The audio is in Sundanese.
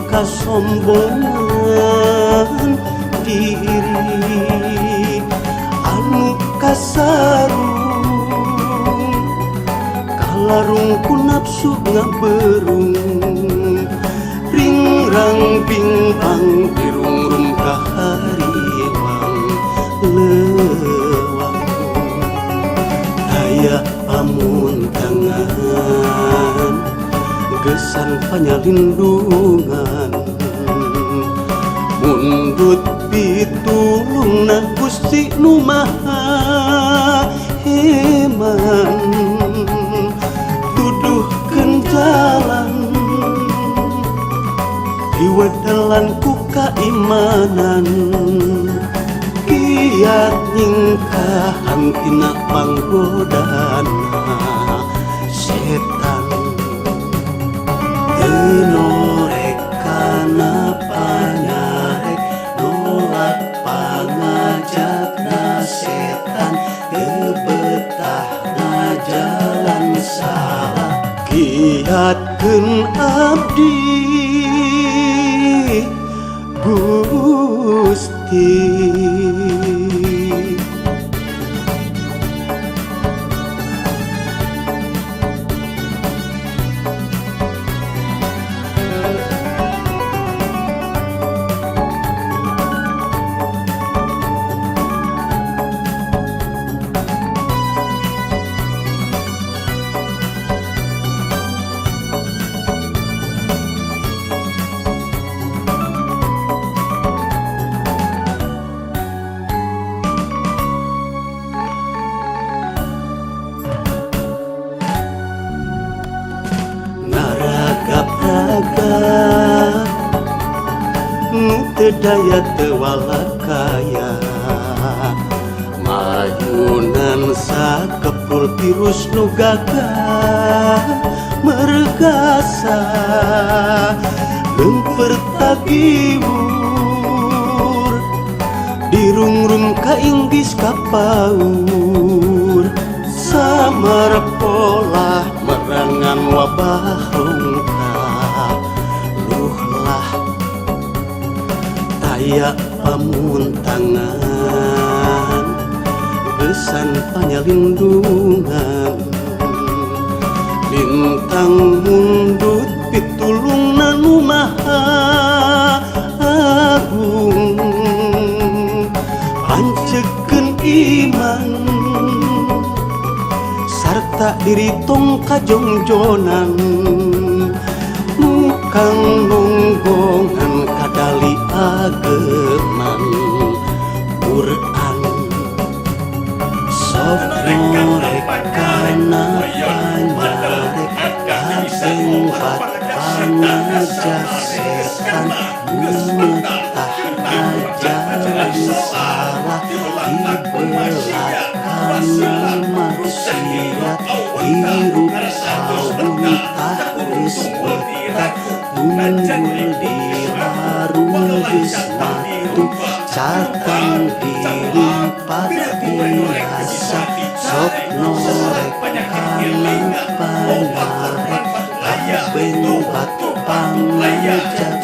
kasombongan diri anu kasarung kalarung ku nafsu ngaberung ringrang bimbang dirungrum kahariwang lewang daya pamuntangan gesan panyalindungan mundut pitulungna Gusti Nu Maha Heman tuduhkeun jalan diwedelan ku kaimanan kiat nyingkahan tina panggodana setan norek kana panyarek nolak pangajakna setan gebetahna jalan salah kiatkeun abdi Gusti. Nu teu daya teu walakaya mayunan sakepul virus nu gagah mergasa leumpeur tagiwur dirungrum ka inggis kapaur samar pola merangan wabah rongkak luhlah daya pamuntangan gesan panyalindungan lintang mundut pitulungna Nu Maha Agung pancekeun iman sarta diri tong kajongjonan nukang nonggongan kadali ageman Quran sok norek kana panyarek kabeng bat pangajak setan gumetahna jalan salah dibelakana maksiat hirup sauntah geus betah tunggul dilarung geus matu catan dilipat dirasa sok norek kana panyarek kabeng bat pangajak